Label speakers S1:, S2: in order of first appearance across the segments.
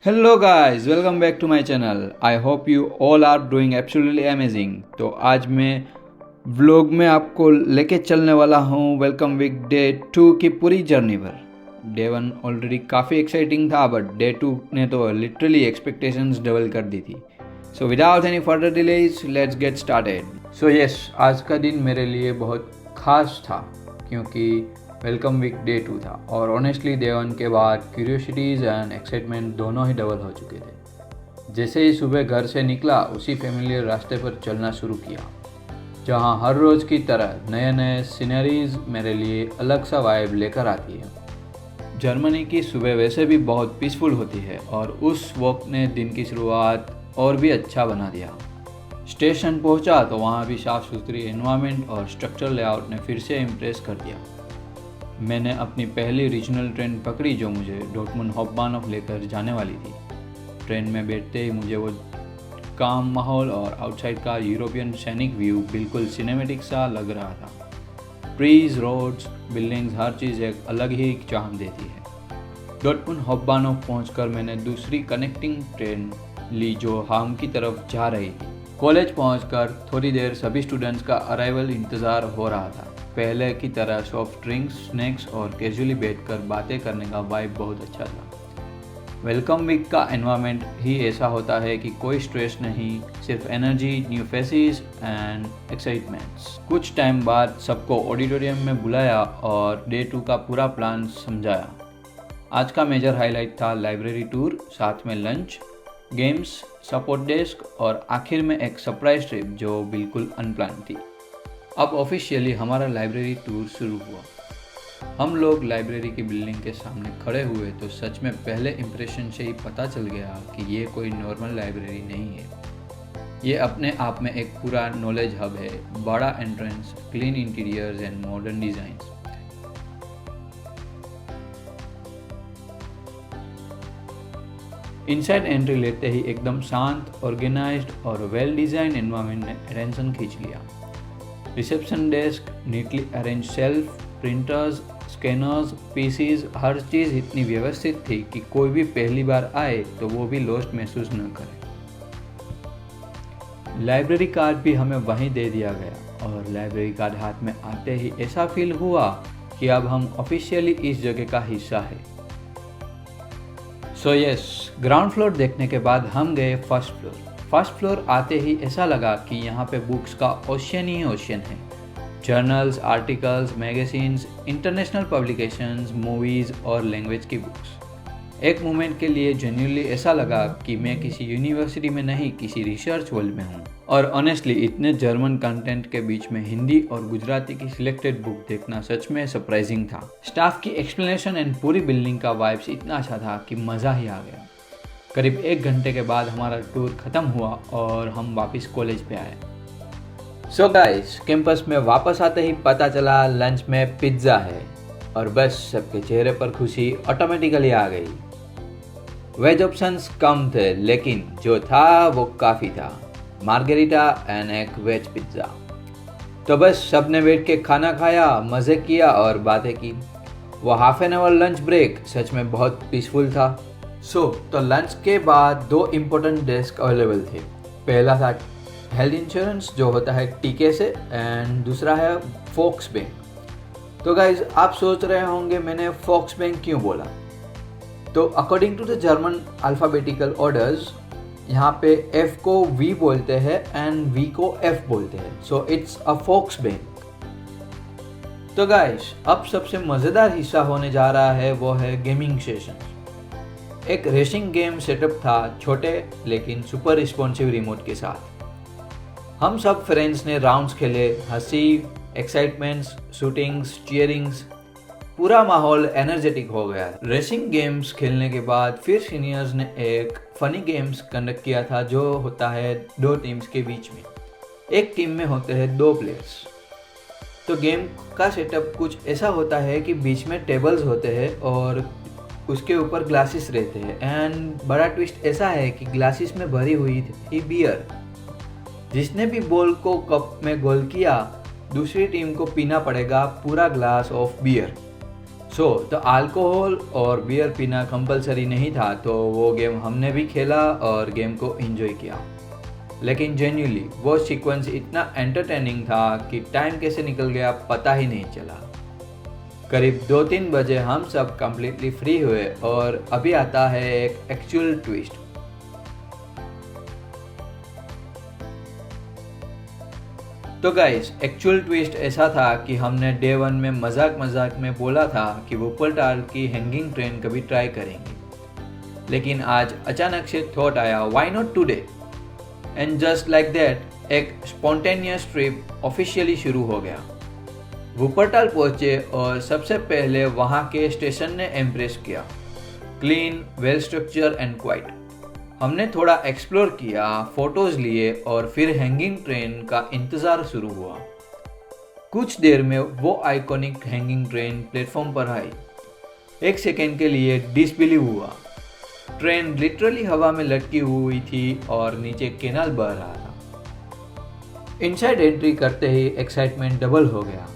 S1: Hello guys, welcome back to my channel. I hope you all are doing absolutely amazing. तो आज मैं vlog में आपको लेके चलने वाला हूँ वेलकम वीक डे 2 की पूरी जर्नी पर। डे 1 ऑलरेडी काफ़ी एक्साइटिंग था, बट डे 2 ने तो लिटरली एक्सपेक्टेशंस डबल कर दी थी। So without any further delays let's get started. So yes, आज का दिन मेरे लिए बहुत खास था क्योंकि वेलकम वीक डे 2 था और ऑनेस्टली डे 1 के बाद क्यूरियोसिटीज़ एंड एक्साइटमेंट दोनों ही डबल हो चुके थे। जैसे ही सुबह घर से निकला उसी फेमिलियर रास्ते पर चलना शुरू किया, जहाँ हर रोज़ की तरह नए नए सीनरीज मेरे लिए अलग सा वाइब लेकर आती है। जर्मनी की सुबह वैसे भी बहुत पीसफुल होती है और उस वक्त ने दिन की शुरुआत और भी अच्छा बना दिया। स्टेशन पहुंचा तो वहाँ भी साफ़ सुथरी एनवायरनमेंट और स्ट्रक्चर लेआउट ने फिर से इम्प्रेस कर दिया। मैंने अपनी पहली रीजनल ट्रेन पकड़ी जो मुझे डॉर्टमुंड हॉफबानहोफ लेकर जाने वाली थी। ट्रेन में बैठते ही मुझे वो काम माहौल और आउटसाइड का यूरोपियन सैनिक व्यू बिल्कुल सिनेमेटिक सा लग रहा था। ट्रीज, रोड्स, बिल्डिंग्स, हर चीज़ एक अलग ही चाहम देती है। डॉर्टमुंड हॉफबानहोफ पहुंचकर मैंने दूसरी कनेक्टिंग ट्रेन ली जो हाम की तरफ जा रही थी। कॉलेज पहुंचकर थोड़ी देर सभी स्टूडेंट्स का अराइवल इंतज़ार हो रहा था। पहले की तरह सॉफ्ट ड्रिंक्स, स्नैक्स और कैजुअली बैठकर बातें करने का वाइब बहुत अच्छा था। वेलकम वीक का एनवायरनमेंट ही ऐसा होता है कि कोई स्ट्रेस नहीं, सिर्फ energy, new faces and excitements. कुछ टाइम बाद सबको ऑडिटोरियम में बुलाया और डे 2 का पूरा प्लान समझाया। आज का मेजर हाईलाइट था लाइब्रेरी टूर, साथ में लंच, गेम्स, सपोर्ट डेस्क और आखिर में एक सरप्राइज ट्रिप जो बिल्कुल अनप्लान थी। अब ऑफिशियली हमारा लाइब्रेरी टूर शुरू हुआ। हम लोग लाइब्रेरी की बिल्डिंग के सामने खड़े हुए तो सच में पहले इम्प्रेशन से ही पता चल गया कि ये कोई नॉर्मल लाइब्रेरी नहीं है। ये अपने आप में एक पूरा नॉलेज हब है। बड़ा entrance, clean interiors and modern designs. Inside entry लेते ही एकदम शांत, ऑर्गेनाइज्ड और वेल डिज़ाइन एनवायरनमेंट ने अटेंशन खींच लिया। Reception desk, neatly arrange shelf, printers, scanners, PCs, हर चीज़ इतनी व्यवस्थित थी कि कोई भी पहली बार आए तो वो भी लॉस्ट महसूस न करे। लाइब्रेरी कार्ड भी हमें वहीं दे दिया गया और लाइब्रेरी कार्ड हाथ में आते ही ऐसा फील हुआ कि अब हम ऑफिशियली इस जगह का हिस्सा है। सो यस, ग्राउंड फ्लोर देखने के बाद हम गए फर्स्ट फ्लोर। फर्स्ट फ्लोर आते ही ऐसा लगा कि यहाँ पे बुक्स का ओशियन ही ओशियन है। Journals, articles, magazines, international publications, movies और लैंग्वेज की बुक्स। एक मोमेंट के लिए जेन्युइनली ऐसा लगा कि मैं किसी यूनिवर्सिटी में नहीं, किसी रिसर्च वर्ल्ड में हूँ। और ऑनेस्टली इतने जर्मन कंटेंट के बीच में हिंदी और गुजराती की सिलेक्टेड बुक देखना सच में सरप्राइजिंग था। स्टाफ की एक्सप्लेनेशन एंड पूरी बिल्डिंग का वाइब्स इतना अच्छा था कि मज़ा ही आ गया। करीब 1 घंटे के बाद हमारा टूर ख़त्म हुआ और हम वापस कॉलेज पे आए। सो गाइस, कैंपस में वापस आते ही पता चला लंच में पिज्ज़ा है और बस सबके चेहरे पर खुशी ऑटोमेटिकली आ गई। वेज ऑप्शंस कम थे लेकिन जो था वो काफ़ी था। मार्गेरिटा एंड एक वेज पिज्ज़ा। तो बस सबने बैठ के खाना खाया, मज़े किया और बातें की। वो half an hour lunch break सच में बहुत पीसफुल था। तो लंच के बाद 2 इम्पोर्टेंट डेस्क अवेलेबल थे। पहला था हेल्थ इंश्योरेंस जो होता है टीके से, एंड दूसरा है फोक्स बैंक। तो गाइज, आप सोच रहे होंगे मैंने फोक्स बैंक क्यों बोला। तो according to the German alphabetical orders, यहाँ पे F को V बोलते हैं एंड V को F बोलते हैं। So it's a Volks bank. तो गाइज, अब सबसे मज़ेदार हिस्सा होने जा रहा है, वो है गेमिंग सेशन। एक रेसिंग गेम सेटअप था, छोटे लेकिन सुपर रिस्पॉन्सिव रिमोट के साथ। हम सब फ्रेंड्स ने राउंड्स खेले, हंसी, एक्साइटमेंट्स, शूटिंग्स, चीयरिंग्स, पूरा माहौल एनर्जेटिक हो गया। रेसिंग गेम्स खेलने के बाद फिर सीनियर्स ने एक फनी गेम्स कंडक्ट किया था जो होता है 2 टीम्स के बीच में। एक टीम में होते हैं 2 प्लेयर्स। तो गेम का सेटअप कुछ ऐसा होता है कि बीच में टेबल्स होते हैं और उसके ऊपर ग्लासेस रहते हैं। एंड बड़ा ट्विस्ट ऐसा है कि ग्लासेस में भरी हुई थी बियर। जिसने भी बॉल को कप में गोल किया, दूसरी टीम को पीना पड़ेगा पूरा ग्लास ऑफ बियर। तो अल्कोहल और बियर पीना कंपलसरी नहीं था, तो वो गेम हमने भी खेला और गेम को एंजॉय किया। लेकिन जेन्युइनली वो सीक्वेंस इतना एंटरटेनिंग था कि टाइम कैसे निकल गया पता ही नहीं चला। करीब 2-3 बजे हम सब कम्प्लीटली फ्री हुए और अभी आता है एक एक्चुअल ट्विस्ट। तो गाइस, एक्चुअल ट्विस्ट ऐसा था कि हमने डे 1 में मजाक में बोला था कि वुपर्टाल की हैंगिंग ट्रेन कभी ट्राई करेंगे, लेकिन आज अचानक से थॉट आया why not today, and just like that एक स्पॉन्टेनियस ट्रिप ऑफिशियली शुरू हो गया। वुपर्टाल पहुंचे और सबसे पहले वहां के स्टेशन ने इम्प्रेस किया। Clean, well structure and quite. हमने थोड़ा एक्सप्लोर किया, फोटोज लिए और फिर हैंगिंग ट्रेन का इंतज़ार शुरू हुआ। कुछ देर में वो आइकॉनिक हैंगिंग ट्रेन प्लेटफॉर्म पर आई। एक सेकेंड के लिए डिसबिलीव हुआ। ट्रेन लिटरली हवा में लटकी हुई थी और नीचे कैनाल बह रहा था। इनसाइड एंट्री करते ही एक्साइटमेंट डबल हो गया।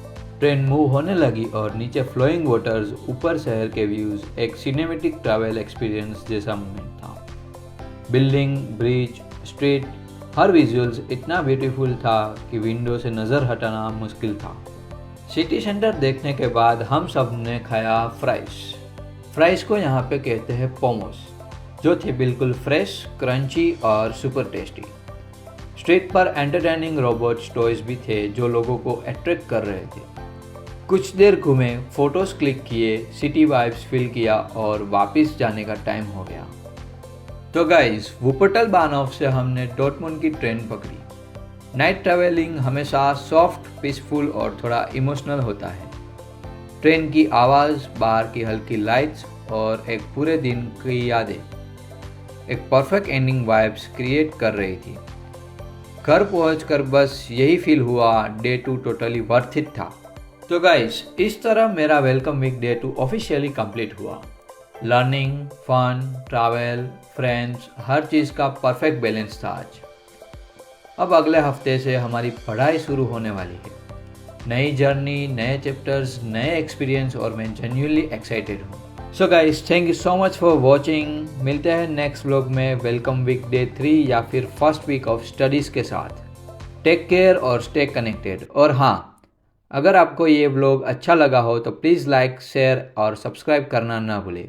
S1: ट्रेन मूव होने लगी और नीचे फ्लोइंग वाटर्स, ऊपर शहर के व्यूज, एक सिनेमेटिक ट्रैवल एक्सपीरियंस जैसा मोमेंट था। बिल्डिंग, ब्रिज, स्ट्रीट, हर विजुअल्स इतना ब्यूटीफुल था कि विंडो से नज़र हटाना मुश्किल था। सिटी सेंटर देखने के बाद हम सब ने खाया फ्राइज को यहाँ पे कहते हैं पोमोस, जो थे बिल्कुल फ्रेश, क्रंची और सुपर टेस्टी। स्ट्रीट पर एंटरटेनिंग रोबोट्स टॉयज भी थे जो लोगों को अट्रैक्ट कर रहे थे। कुछ देर घूमे, फोटोज क्लिक किए, सिटी वाइब्स फील किया और वापस जाने का टाइम हो गया। तो गाइस, वुपर्टाल बानहॉफ से हमने डॉर्टमुंड की ट्रेन पकड़ी। नाइट ट्रैवलिंग हमेशा सॉफ्ट, पीसफुल और थोड़ा इमोशनल होता है। ट्रेन की आवाज़, बाहर की हल्की लाइट्स और एक पूरे दिन की यादें एक परफेक्ट एंडिंग वाइब्स क्रिएट कर रही थी। घर पहुंचकर बस यही फील हुआ, डे 2 टोटली वर्थ इट था। तो गाइस, इस तरह मेरा welcome week day 2 officially complete हुआ। लर्निंग, फन, ट्रैवल, फ्रेंड्स, हर चीज़ का परफेक्ट बैलेंस था आज। अब अगले हफ्ते से हमारी पढ़ाई शुरू होने वाली है। नई जर्नी, नए चैप्टर्स, नए एक्सपीरियंस और मैं जेन्युइनली एक्साइटेड हूँ। So guys, thank you so much for watching. मिलते हैं नेक्स्ट व्लॉग में वेलकम वीक डे 3 या फिर फर्स्ट वीक ऑफ स्टडीज़ के साथ। टेक केयर और स्टे कनेक्टेड। और हाँ, अगर आपको ये व्लॉग अच्छा लगा हो तो प्लीज़ लाइक, शेयर और सब्सक्राइब करना ना भूलें।